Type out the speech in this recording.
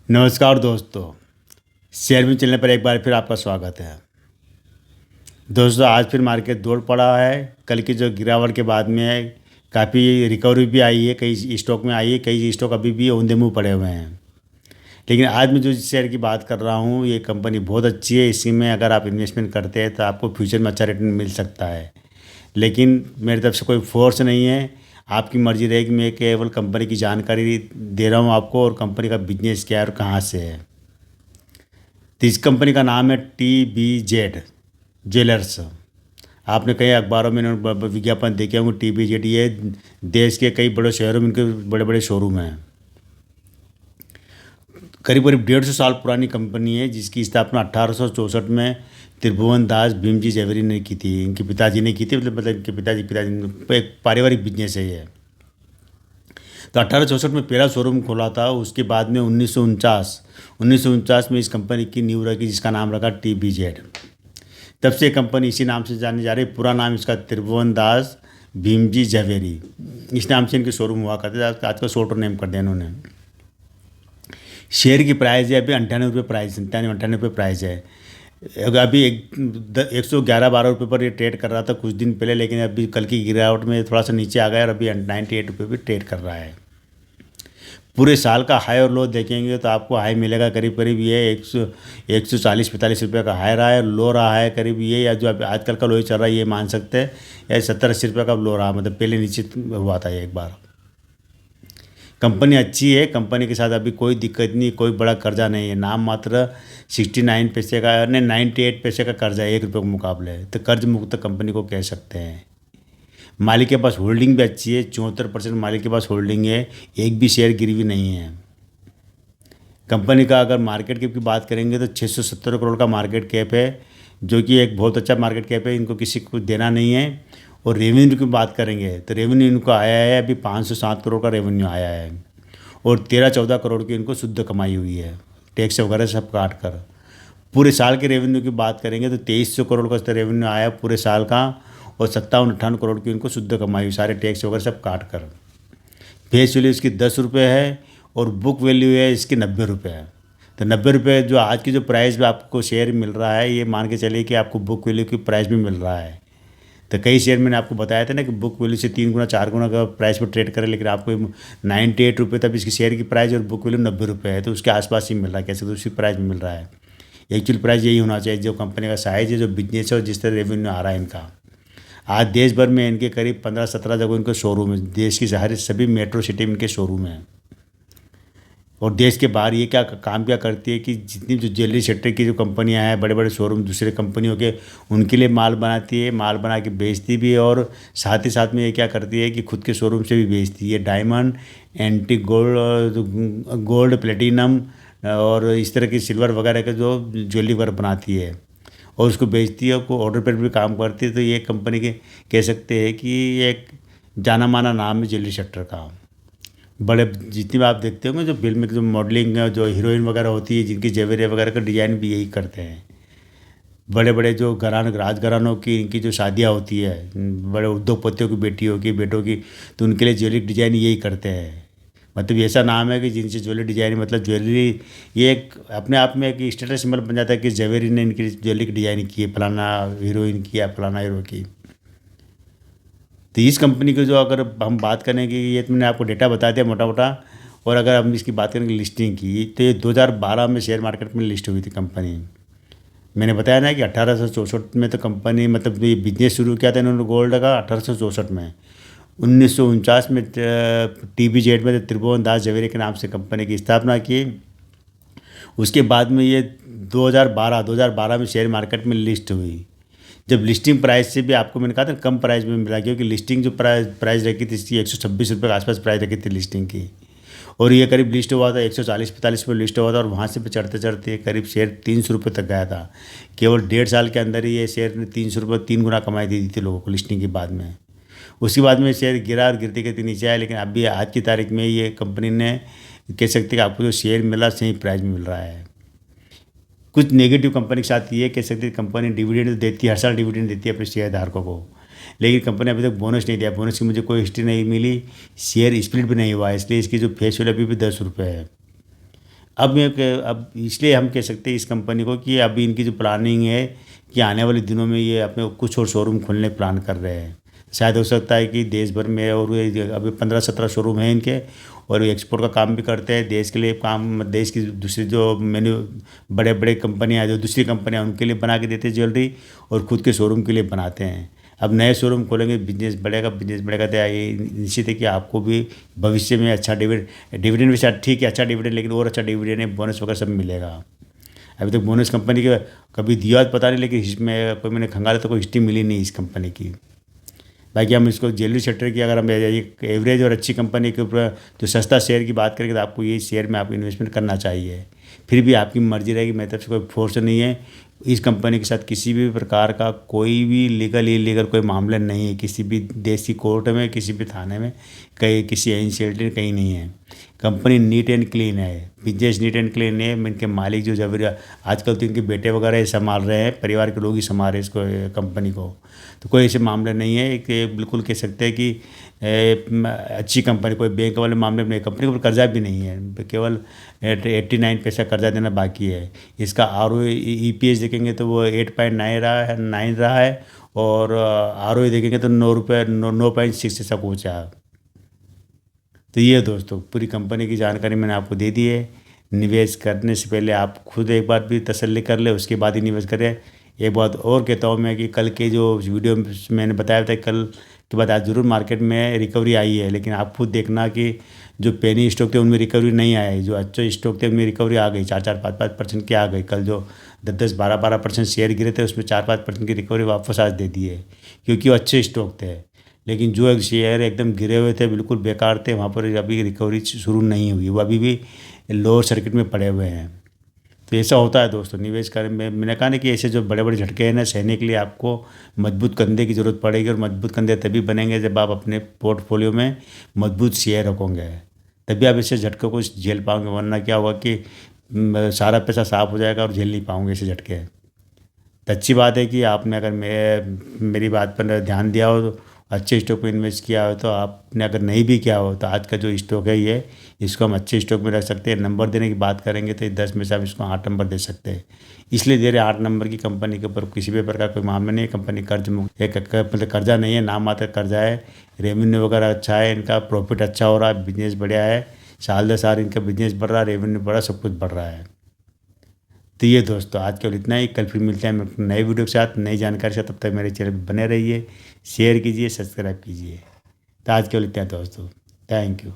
नमस्कार दोस्तों। शेयर में चलने पर एक बार फिर आपका स्वागत है। दोस्तों, आज फिर मार्केट दौड़ पड़ा है। कल की जो गिरावट के बाद में काफ़ी रिकवरी भी आई है, कई स्टॉक में आई है, कई स्टॉक अभी भी औंधे मुँह पड़े हुए हैं। लेकिन आज मैं जो शेयर की बात कर रहा हूँ, ये कंपनी बहुत अच्छी है। इसी में अगर आप इन्वेस्टमेंट करते हैं तो आपको फ्यूचर में अच्छा रिटर्न मिल सकता है। लेकिन मेरी तरफ से कोई फोर्स नहीं है, आपकी मर्ज़ी रहेगी। मैं केवल कंपनी की जानकारी दे रहा हूँ आपको, और कंपनी का बिजनेस क्या है और कहाँ से है। तो इस कंपनी का नाम है TBZ ज्वेलर्स। आपने कई अखबारों में विज्ञापन देखे होंगे। TBZ ये देश के कई बड़े शहरों में इनके बड़े बड़े शोरूम हैं। करीब करीब 150 साल पुरानी कंपनी है, जिसकी स्थापना 1864 में त्रिभुवन दास भीमजी जवेरी ने की थी। इनके पिताजी ने की थी, मतलब इनके पिताजी ने एक पारिवारिक बिजनेस है ये। तो 1864 में पहला शोरूम खोला था। उसके बाद में 1949 में इस कंपनी की नींव रखी, जिसका नाम रखा TBZ। तब से कंपनी इसी नाम से जानी जा रही। पूरा नाम इसका त्रिभुवन दास भीमजी जवेरी, इस नाम से इनके शोरूम हुआ करते थे। आज का शॉर्ट नेम कर दिया इन्होंने। शेयर की प्राइस है अभी 98 रुपये प्राइस, 97-98 प्राइस है। अभी 111-12 रुपये पर ये ट्रेड कर रहा था कुछ दिन पहले, लेकिन अभी कल की गिरावट में थोड़ा सा नीचे आ गया और अभी 98 रुपये भी ट्रेड कर रहा है। पूरे साल का हाई और लो देखेंगे तो आपको हाई मिलेगा करीब करीब ये 140-45 रुपये का हाई रहा है। लो रहा है करीब ये, या जो अभी आजकल का लो ही चल रहा है, ये मान सकते हैं। या 70-80 रुपये का लो रहा, मतलब पहले नीचे हुआ था ये एक बार। कंपनी अच्छी है, कंपनी के साथ अभी कोई दिक्कत नहीं, कोई बड़ा कर्जा नहीं है। नाम मात्र 69 पैसे का, नहीं 98 पैसे का कर्जा है 1 रुपये के मुकाबले। तो कर्ज मुक्त कंपनी को कह सकते हैं। मालिक के पास होल्डिंग भी अच्छी है, 74% मालिक के पास होल्डिंग है। एक भी शेयर गिरवी नहीं है। कंपनी का अगर मार्केट कैप की बात करेंगे तो 670 करोड़ का मार्केट कैप है, जो कि एक बहुत अच्छा मार्केट कैप है। इनको किसी को देना नहीं है। और रेवेन्यू की बात करेंगे तो रेवेन्यू इनको आया है अभी 507 करोड़ का रेवेन्यू आया है। और 13-14 करोड़ की इनको शुद्ध कमाई हुई है, टैक्स वगैरह सब काट कर। पूरे साल के रेवेन्यू की बात करेंगे तो 2300 करोड़ का रेवेन्यू आया पूरे साल का। और 57-58 करोड़ की इनको शुद्ध कमाई हुई, सारे टैक्स वगैरह सब काट कर। फेस वैल्यू इसकी 10 रुपये है, और बुक वैल्यू है इसकी 90 रुपये है। तो 90 रुपये जो आज की जो प्राइस में आपको शेयर मिल रहा है, ये मान के चलिए कि आपको बुक वैल्यू की प्राइस भी मिल रहा है। तो कई शेयर मैंने आपको बताया था ना कि बुक वैल्यू से 3 गुना 4 गुना का प्राइस पर ट्रेड करें, लेकिन आपको 98 रुपये तक इसकी शेयर की प्राइस, और बुक वैल्यू 90 रुपये है। तो उसके आसपास ही मिल रहा है, कैसे तो उसी प्राइस में मिल रहा है। एक्चुअल प्राइस यही होना चाहिए, जो कंपनी का साइज़ है, जो बिजनेस है, और जिस तरह रेवेन्यू आ रहा है इनका। आज देश भर में इनके करीब 15-17 जगह इनके शोरूम है। देश की सारी सभी मेट्रो सिटी में इनके शोरूम हैं। और देश के बाहर ये क्या काम क्या करती है कि जितनी जो ज्वेलरी सेक्टर की जो कंपनियां हैं, बड़े बड़े शोरूम दूसरे कंपनियों के, उनके लिए माल बनाती है, माल बना के बेचती भी है। और साथ ही साथ में ये क्या करती है कि खुद के शोरूम से भी बेचती है। Diamond, antique gold, gold platinum और इस तरह की सिल्वर वगैरह के जो ज्वेलरी वगैरह बनाती है, और उसको बेचती है, को ऑर्डर पर भी काम करती है। तो ये कंपनी के कह सकते हैं कि ये एक जाना माना नाम है ज्वेलरी सेक्टर का। बड़े जितनी भी आप देखते होंगे जो फिल्म में जो मॉडलिंग है, जो हीरोइन वगैरह होती है, जिनकी ज्वेलरी वगैरह का डिज़ाइन भी यही करते हैं। बड़े बड़े जो घरान राजघरानों की इनकी जो शादियाँ होती है, बड़े उद्योगपतियों की बेटियों की, बेटों की, तो उनके लिए ज्वेलरी डिज़ाइन यही करते हैं। मतलब ऐसा नाम है कि जिनसे ज्वेलरी डिज़ाइन, मतलब ज्वेलरी ये एक अपने आप में एक स्टेटस सिंबल बन जाता है कि ज्वेलरी ने इनकी ज्वेलरी की डिज़ाइन की है, फलाना हीरोइन की या फलाना हीरो की। तो इस कंपनी की जो अगर हम बात करें कि ये तो मैंने आपको डेटा बता दिया मोटा मोटा। और अगर हम इसकी बात करेंगे लिस्टिंग की, तो ये 2012 में शेयर मार्केट में लिस्ट हुई थी कंपनी। मैंने बताया ना कि 1864 में तो कंपनी, मतलब ये बिजनेस शुरू किया था इन्होंने गोल्ड का 1864 में। 1949 में TBZ में त्रिभुवन दास जवेरी के नाम से कंपनी की स्थापना की। उसके बाद में ये 2012 में शेयर मार्केट में लिस्ट हुई। जब लिस्टिंग प्राइस से भी आपको मैंने कहा था कम प्राइस में मिला, क्योंकि लिस्टिंग जो प्राइस रखी थी इसकी 126 रुपये के आसपास प्राइस रखी थी लिस्टिंग की। और ये करीब लिस्ट हुआ था 140-45 पे लिस्ट हुआ था, और वहाँ से भी चढ़ते चढ़ते करीब शेयर 300 रुपये तक गया था। केवल 1.5 साल के अंदर ही ये शेयर ने 300 रुपये 3 गुना कमाई दी थी लोगों को लिस्टिंग के बाद में। उसके बाद में शेयर गिरा और गिरते गिरते नीचे आया। लेकिन अभी आज की तारीख में ये कंपनी ने कह सकते हैं कि आपको जो शेयर मिला सही प्राइस में मिल रहा है। कुछ नेगेटिव कंपनी के साथ ये कह सकते हैं कंपनी डिविडेंड तो देती है, हर साल डिविडेंड देती है अपने शेयरधारकों को, लेकिन कंपनी अभी तक बोनस नहीं दिया। बोनस की मुझे कोई हिस्ट्री नहीं मिली। शेयर स्प्लिट भी नहीं हुआ है, इसलिए इसकी जो फेस वैल्यू अभी भी 10 रुपये है। अब इसलिए हम कह सकते हैं इस कंपनी को कि अभी इनकी जो प्लानिंग है कि आने वाले दिनों में ये अपने कुछ और शोरूम खोलने प्लान कर रहे हैं। शायद हो सकता है कि देश भर में, और ये अभी 15-17 शोरूम हैं इनके, और ये एक्सपोर्ट का काम भी करते हैं, देश के लिए काम, देश की दूसरी जो मेन्यू बड़े बड़े कंपनियां जो दूसरी कंपनियां उनके लिए बना के देते हैं ज्वेलरी, और खुद के शोरूम के लिए बनाते हैं। अब नए शोरूम खोलेंगे, बिजनेस बढ़ेगा तो ये निश्चित है कि आपको भी भविष्य में अच्छा डिविडेंड भी शायद ठीक है, अच्छा डिविडेंड, लेकिन और अच्छा डिविडेंड है, बोनस वगैरह सब मिलेगा। अभी तक बोनस कंपनी के कभी दिया पता नहीं, लेकिन इसमें कोई मैंने खंगाला तो कोई हिस्ट्री मिली नहीं इस कंपनी की। बाकी हम इसको ज्वेलरी सेक्टर की अगर हम एक एवरेज और अच्छी कंपनी के ऊपर जो सस्ता शेयर की बात करेंगे तो आपको ये शेयर में आपको इन्वेस्टमेंट करना चाहिए। फिर भी आपकी मर्जी रहेगी, मेरी तरफ से कोई फोर्स नहीं है। इस कंपनी के साथ किसी भी प्रकार का कोई भी लीगल इलीगल कोई मामला नहीं है, किसी भी देश की कोर्ट में, किसी भी थाने में, कहीं किसी एनसीएलटी कहीं नहीं है। कंपनी नीट एंड क्लीन है, बिजनेस नीट एंड क्लीन है। इनके मालिक जो जब आजकल तो इनके बेटे वगैरह ही संभाल रहे हैं, परिवार के लोग ही संभाल रहे हैं इसको, कंपनी को। तो कोई ऐसे मामले नहीं है कि बिल्कुल कह सकते हैं कि अच्छी कंपनी, कोई बैंक वाले मामले में कंपनी को कर्जा भी नहीं है, केवल 89 पैसा कर्जा देना बाकी है। इसका ROE EPS देखेंगे तो वो 8.9 रहा है, और ROE देखेंगे तो 9.6 ऐसा पहुँचा है। तो ये दोस्तों पूरी कंपनी की जानकारी मैंने आपको दे दी है। निवेश करने से पहले आप खुद एक बार भी तसल्ली कर ले, उसके बाद ही निवेश करें। एक बात और कहता हूँ मैं कि कल के जो वीडियो में मैंने बताया था, कल के बाद आज ज़रूर मार्केट में रिकवरी आई है, लेकिन आप खुद देखना कि जो पेनी स्टॉक थे उनमें रिकवरी नहीं आई, जो अच्छे स्टॉक थे उनमें रिकवरी आ गई, 4-5% की आ गई। कल जो 10-12% शेयर गिरे थे उसमें 4-5% की रिकवरी वापस आज दे दी है, क्योंकि वो अच्छे स्टॉक थे। लेकिन जो एक शेयर एकदम गिरे हुए थे, बिल्कुल बेकार थे, वहाँ पर अभी रिकवरी शुरू नहीं हुई, वो अभी भी लोअर सर्किट में पड़े हुए हैं। तो ऐसा होता है दोस्तों निवेश करने में। मैंने कहा ना कि ऐसे जो बड़े बड़े झटके हैं ना, सहने के लिए आपको मजबूत कंधे की ज़रूरत पड़ेगी, और मजबूत कंधे तभी बनेंगे जब आप अपने पोर्टफोलियो में मजबूत शेयर रखोगे, तभी आप ऐसे झटकों को झेल पाओगे। वरना क्या होगा कि सारा पैसा साफ हो जाएगा और झेल नहीं पाओगे ऐसे झटके। तो अच्छी बात है कि आपने अगर मेरी बात पर ध्यान दिया हो, तो अच्छे स्टॉक में इन्वेस्ट किया हो, तो आपने अगर नहीं भी किया हो तो आज का जो स्टॉक है ये, इसको हम अच्छे स्टॉक में रख सकते हैं। नंबर देने की बात करेंगे तो 10 में से हम इसको 8 नंबर दे सकते हैं, इसलिए दे रहे 8 नंबर की कंपनी के ऊपर किसी भी प्रकार कोई मामला नहीं है। कंपनी कर्ज मुक्त, एक मतलब कर्जा नहीं है, नाम मात्र कर्जा है। रेवेन्यू वगैरह अच्छा है, इनका प्रॉफिट अच्छा हो रहा है, बिजनेस बढ़िया है, साल 10 साल इनका बिजनेस बढ़ रहा है, रेवेन्यू बढ़ रहा है, सब कुछ बढ़ रहा है। तो ये दोस्तों आज केवल इतना ही। कल फिर मिलते हैं नए वीडियो के साथ, नई जानकारी के साथ। तब तक मेरे चैनल पर बने रहिए, शेयर कीजिए, सब्सक्राइब कीजिए। तो आज केवल इतना दोस्तों, थैंक यू।